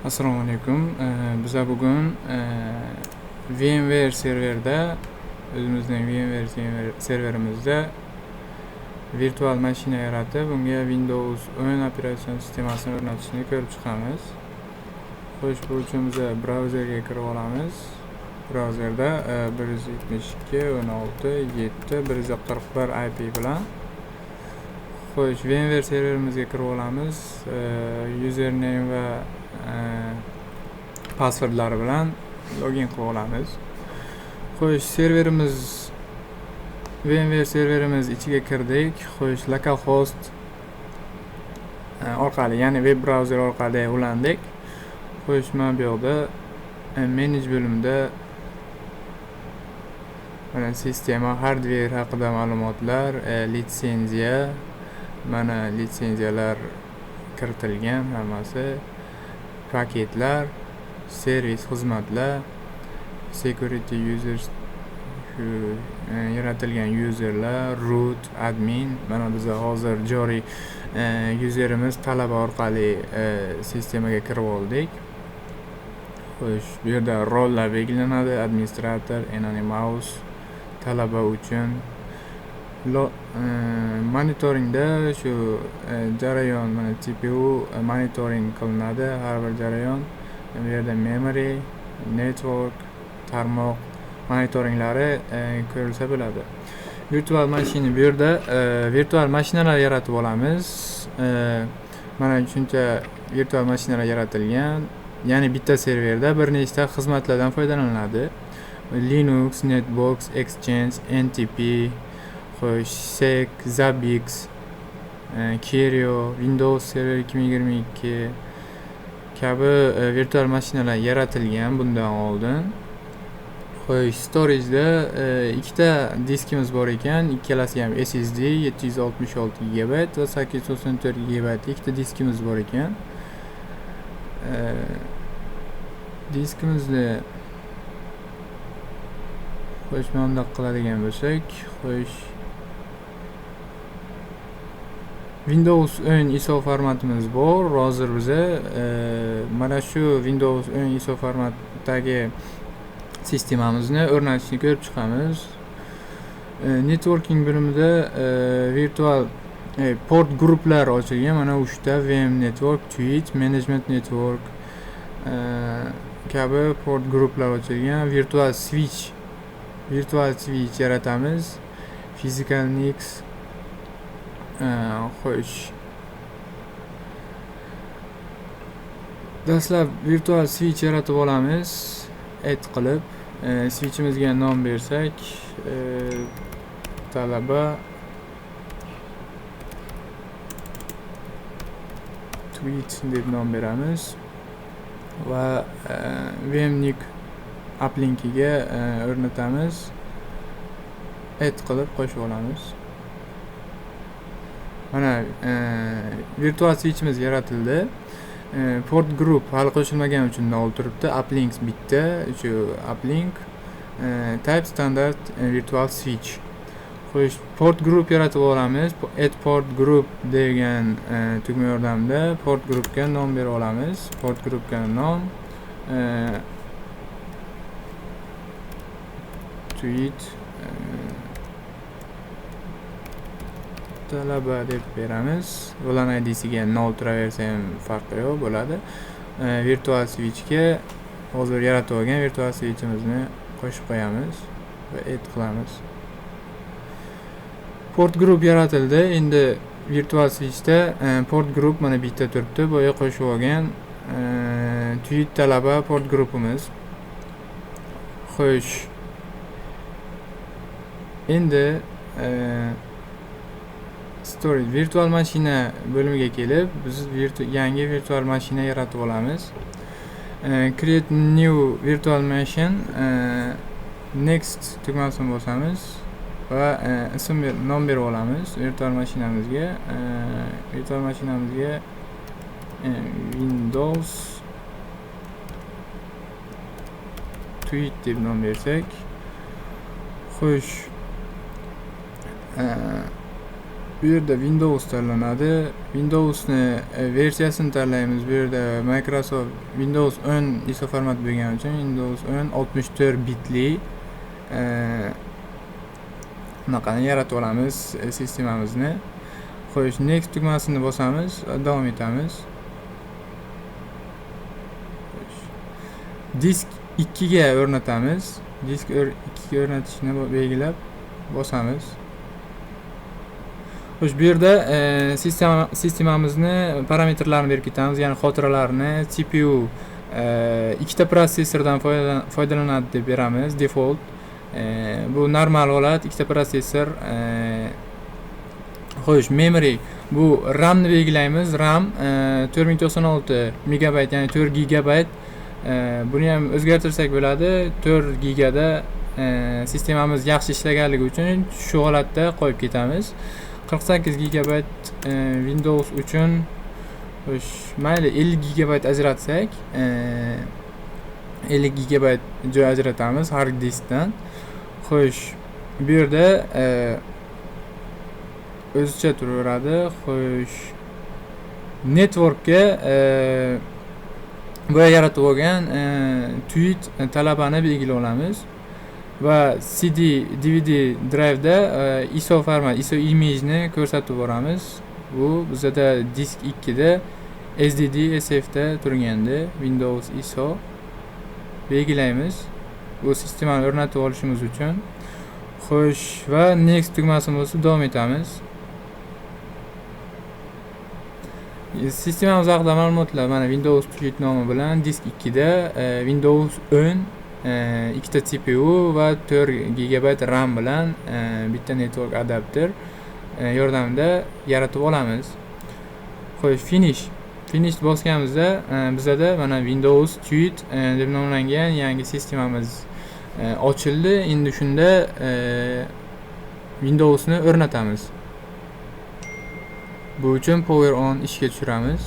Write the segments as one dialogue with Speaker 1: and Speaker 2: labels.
Speaker 1: Assalomu alaykum. Biza bugun VMware serverda o'zimizning VMware serverimizda virtual mashina yaratib, unga Windows 10 operatsion sistemasini o'rnatishni ko'rib chiqamiz. Xo'sh, bu uchun biz brauzerga kirib olamiz. Brauzerda 172.16.7.141 IP bilan. Xo'sh, VMware serverimizga kirib olamiz. Username va passwordlari bilan login qilib olamiz. Xo'sh, VMware serverimiz ichiga kirdik. Xo'sh, localhost orqali, ya'ni web brauzer orqali ulandik. Xo'sh, mana bu yoqda manage bo'limida mana sistema, hardware haqida ma'lumotlar, litsenziya, mana litsenziyalar kiritilgan hammasi, paketlar, servis xizmatlar, security users, yaratilgan userlar, root, admin. Mana biz hozir joriy userimiz talaba orqali sistemaga kirib oldik. Xo'sh, bu yerda rollar belgilanadi: administrator, anonymous, talaba uchun. Monitoringda shu jarayon, mana CPU monitoring qilinadi har bir jarayon. Bu yerda memory, network, tarmoq monitoringlari ko'rilsa bo'ladi. Virtual mashina, bu yerda virtual mashinalar yaratib olamiz. Mana shuncha virtual mashinalar yaratilgan. Ya'ni bitta serverda bir nechta xizmatlardan foydalaniladi. Linux, Netbox, Exchange, NTP, xo'sh, SEC, Zabbix, Kerio, Windows Server 2022 kabi virtual mashinalar yaratilgan bundan oldin. Xo'sh, storage'da ikkita diskimiz bor ekan, ikkalasi ham SSD 766 GB va 894 GB ikkita diskimiz bor ekan. Diskimizni xo'sh, bundoq qiladigan bo'lsak, xo'sh, Windows 10 ISO formatimiz bor. Hozir biza mana shu Windows 10 ISO formatdagi sistemamizni o'rnatishni ko'rib chiqamiz. Networking bo'limida virtual port gruplar ochilgan. Mana 3 ta VM network, Twitch, management network kabi port gruplar ochilgan. Virtual switch yaratamiz. Physical NIC. Xo'sh, dastlab virtual switch yaratib olamiz. Add qilib switchimizga nom bersak, talaba Twitch deb nom beramiz va vmnik uplinkiga o'rnatamiz. Add qilib qo'shib olamiz. Mana virtual switchimiz yaratildi. Port group hali qo'shilmagani uchun nol turibdi. Uplinks bitta, shu uplink type standard virtual switch. Xo'sh, port group yaratib olamiz. Add port group degan tugma yordamida port groupga nom berib olamiz. Port groupga nom Twitch talaba deb beramiz. Ulan ID'siga 0 turaversa ham farqi yo'q, bo'ladi. Virtual switchga hozir yaratib olgan virtual switchimizni qo'shib qo'yamiz va add qilamiz. Port group yaratildi. Endi virtual switchda port group mana bitta turibdi. Boya qo'shib olgan Twitch talaba port groupimiz. Xo'sh, endi storage virtual mashina bo'limiga kelib, biz yangi virtual mashina yaratib olamiz. Create new virtual machine, next tugmasini bosamiz va nom berib olamiz virtual mashinamizga. Windows Twitch deb nom bersak, xo'sh, bu yerda Windows tanlanadi. Windowsni versiyasini tanlaymiz. Bu yerda Microsoft Windows 10 ISO format bo'lgani uchun Windows 10 64 bitli bunaqani yaratib olamiz sistemamizni. Xo'sh, next tugmasini bosamiz, davom etamiz. Disk 2 ga o'rnatamiz. Disk 2 ga o'rnatishni belgilab bosamiz. Xo'sh, bu yerda sistemamizni parametrlarini berib ketamiz, ya'ni xotiralarni. CPU ikkita prosessordan foydalanadi deb beramiz, default. Bu normal holat, ikkita prosessor. Xo'sh, memory, bu RAM ni belgilaymiz. RAM 4096 megabayt, ya'ni 4 gigabayt. Buni ham o'zgartirsak bo'ladi. 4 gigada sistemamiz yaxshi ishlaganligi uchun shu holatda qo'yib ketamiz. 48 gigabayt Windows uchun, xo'sh, mayli 50 gigabayt ajratsak, 50 gigabayt joy ajratamiz hard diskdan. Xo'sh, bu yerda o'zicha turaveradi. Xo'sh, networkga boya yaratib olgan tweet talabani belgilab olamiz va CD, DVD drive'da ISO format, ISO image ni ko'rsatib boramiz. Bu bizda disk 2 da SSD SF da turgandi. Windows ISO belgilaymiz. Bu sistemani o'rnatib olishimiz uchun. Xo'sh, va next tugmasini bosib davom etamiz. Sistemamiz haqida ma'lumotlar mana Windows tweet nomi bilan disk 2 da Windows 10 ikkita CPU va 4 gigabayt RAM bilan bitta network adapter yordamida yaratib olamiz. Xo'sh, finish bosganimizda bizda mana Windows tweet deb nomlangan yangi sistemamiz ochildi. Endi shunda Windowsni o'rnatamiz. Bu uchun power on ishga tushiramiz.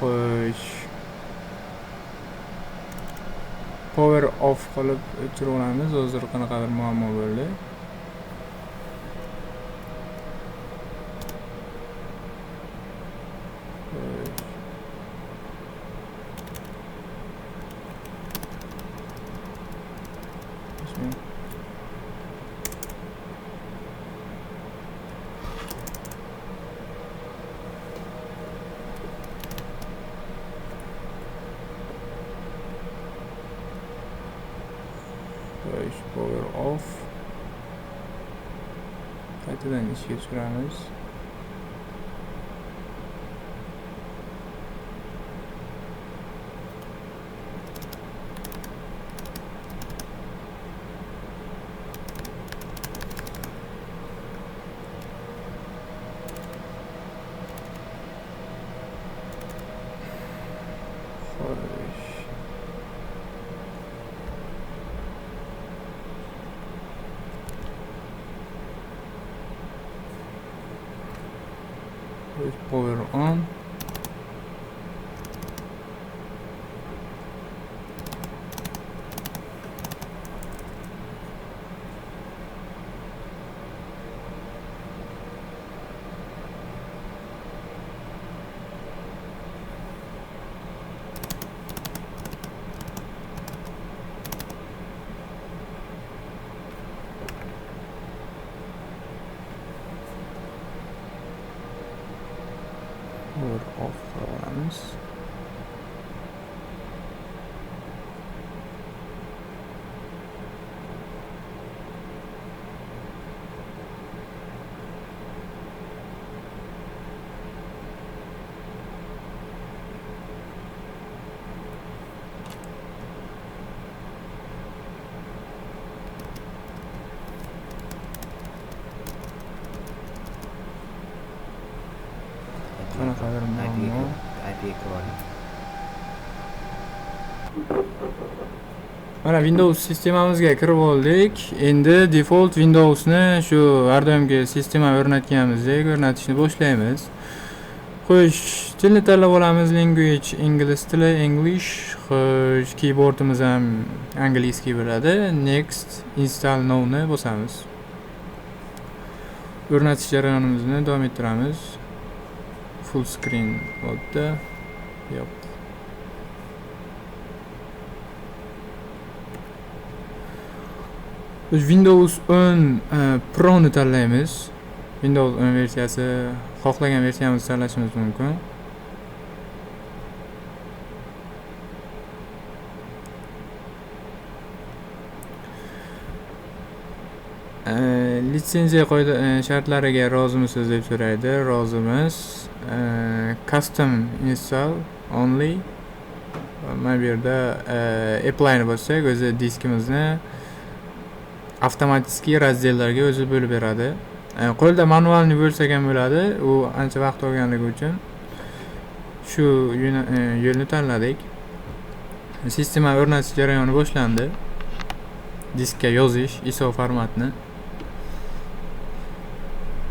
Speaker 1: Xo'sh, power off qilib o'chirib olamiz. Hozir qanaqadir muammo bo'ldi. Power off. Qaytadan ishga tushiramiz. Power on. Power off qilamiz. Qanaqadir muammo.
Speaker 2: IP ko'radi.
Speaker 1: Mana Windows sistemamizga kirib oldik. Endi default Windowsni shu har doimgi sistema o'rnatganimizdek o'rnatishni boshlaymiz. Xo'sh, tilni tanlab olamiz. Language ingliz tili, English. Xo'sh, keyboardimiz ham angliyskiy bo'ladi. Next, install now ni bosamiz. O'rnatish jarayonimizni davom ettiramiz. Full screen bo'ldi. Yo'q. Windows 10 Pro ni tanlaymiz. Windows 10 versiyasi xohlagan versiyamizni tanlashimiz mumkin. Litsenziya qoida shartlariga rozimisiz deb so'raydi. Rozimiz. Custom install only. Mana bu yerda apply ni bossak, o'zi diskimizni avtomatik razdellarga o'zi bo'lib beradi. Qo'lda manualni bo'lsak ham bo'ladi. U ancha vaqt olganligi uchun shu yo'lni tanladik. Sistema o'rnatish jarayoni boshlandi. Diskka yozish ISO formatni.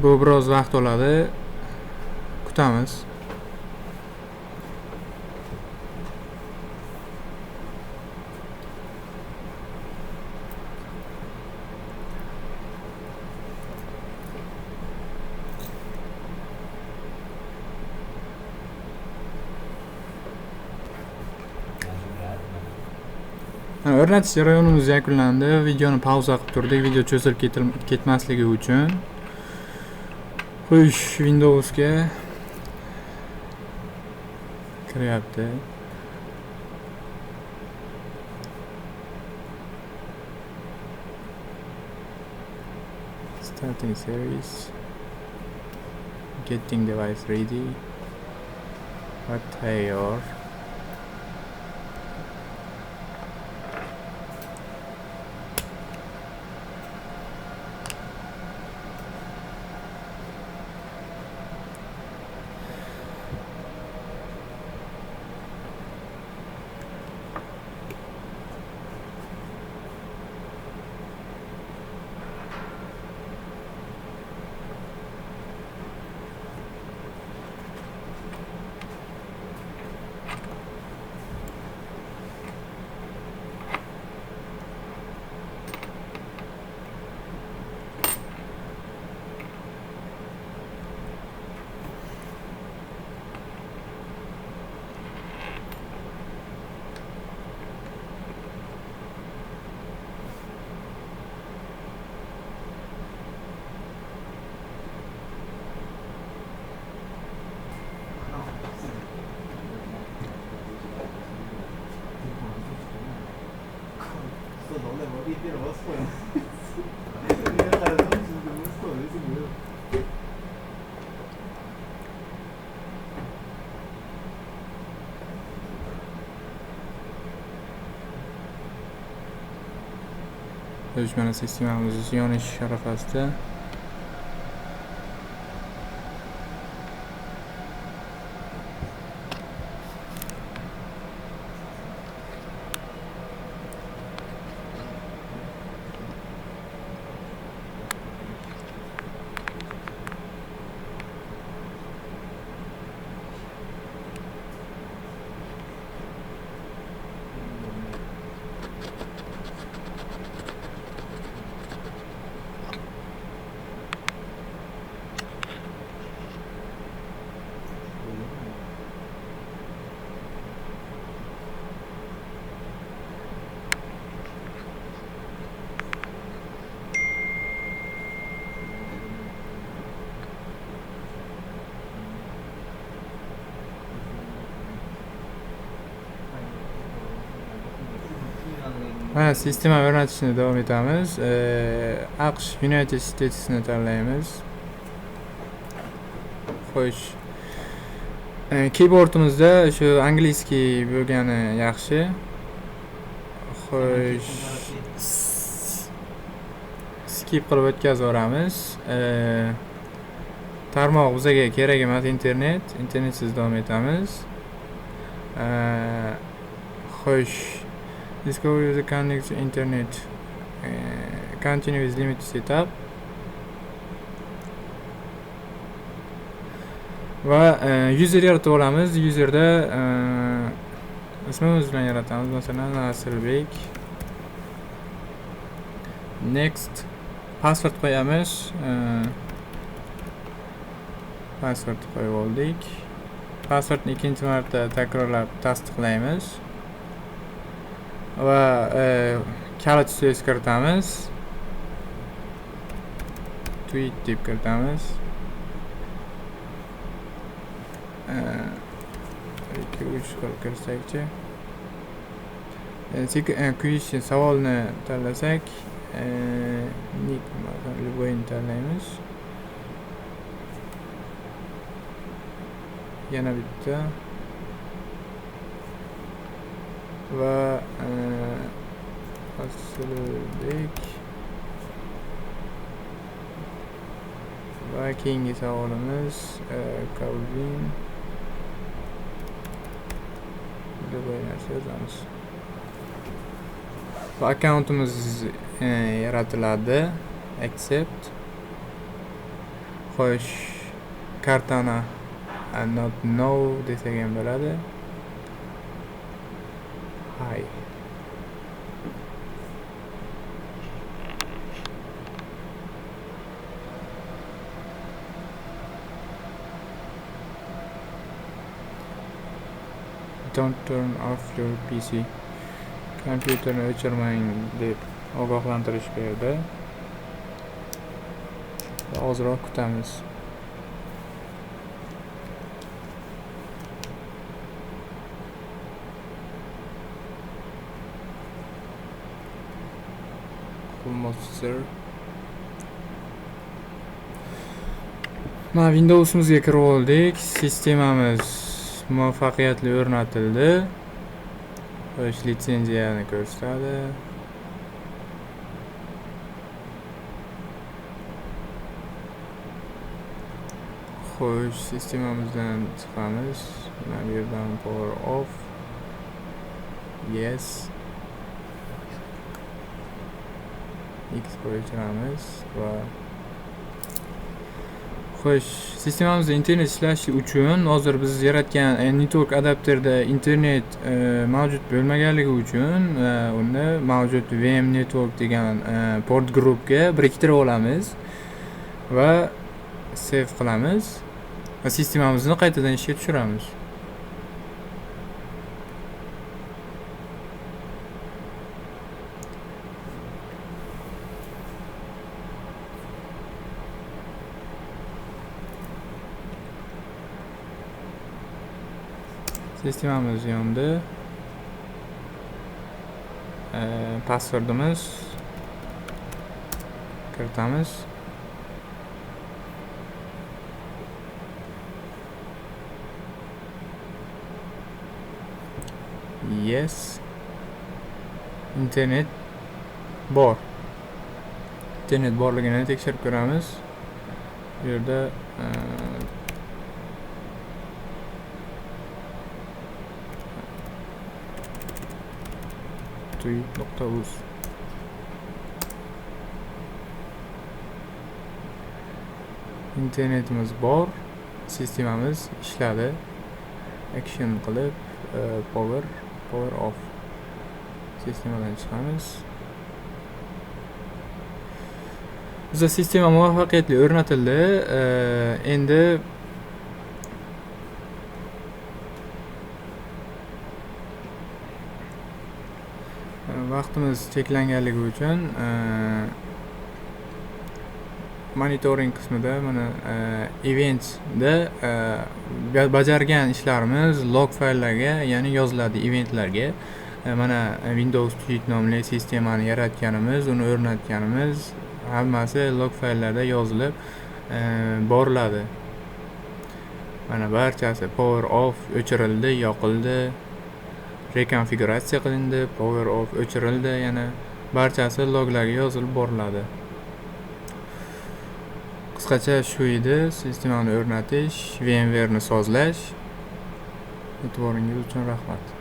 Speaker 1: Bu biroz vaqt oladi. Kutamiz. O'rnatish jarayonimiz yakunlandi. Videoni pauza qilib turdik, video cho'zilib ketmasligi uchun. Xo'sh, Windowsga kiryapti. Starting series. Getting device ready. What tayyor. Mana sistemamiz yonish arafasida. Mana sistema o'rnatishni davom etamiz. AQSh United States'ni tanlaymiz. Xo'sh. Keyboardimizda shu angliyskiy bo'lgani yaxshi. Xo'sh. Skip qilib o'tkazaveramiz. Tarmoq bizga kerak emas, internetsiz davom etamiz. Xo'sh. Discover user connects to internet. Continue with limit setup. Va user yaratib olamiz. Userda ismimiz bilan yaratamiz. Masalan, Nasrbek. Next. Password qo'yamiz. Password qo'yib oldik. Passwordni ikkinchi marta takrorlab tasdiqlaymiz. Va kalit so'z kiritamiz. Tweet deb kiritamiz. 2-3 kirsakchi. Kuyish savolni tanlasak, nick любойni tanlaymiz. Yana bitta va Nasrbek va keyingi savolimiz Calvin deb yozamiz. Va akkauntimiz yaratiladi. Accept. Xo'sh, kartani not know desak ham bo'ladi. Hi. Don't turn off your PC. Kompyuterni o'chirmang deb ogohlantirish berdi. Ozroq kutamiz. Monster. Mana Windows'imizga kirib oldik. Sistemamiz muvaffaqiyatli o'rnatildi. Xo'sh, litsenziyani ko'rsatadi. Xo'sh, sistemamizdan chiqamiz. Mana bu yerdan power off. Yes. X qo'yamiz va xo'sh, sistemamizda internet ishlashi uchun hozir biz yaratgan network adapterda internet mavjud bo'lmaganligi uchun uni mavjud VM network degan port groupga biriktirib olamiz va save qilamiz va sistemamizni qaytadan ishga tushiramiz. Sistemamiz yondi. Passwordimiz kiritamiz. Yes. Internet bor. Internet borligini tekshirib ko'ramiz. Bu yerda tweet.uz internetimiz bor, sistemamiz ishladi. Action qilib power off sistemadan chiqamiz. Bizda sistema muvaffaqiyatli o'rnatildi. Endi vaqtimiz cheklanganligi uchun monitoring qismida mana eventsda bajargan ishlarimiz log fayllarga, ya'ni yoziladi eventlarga. Mana Windows Tweet nomli sistemani yaratganimiz, uni o'rnatganimiz hammasi log fayllarda yozilib boriladi. Mana barchasi power off o'chirildi, yoqildi. Rekonfiguratsiya qilindi, power off o'chirildi, yana barchasi loglarga yozilib boriladi. Qisqacha shu edi sistemani o'rnatish, VMware ni sozlash. E'tiboringiz uchun rahmat.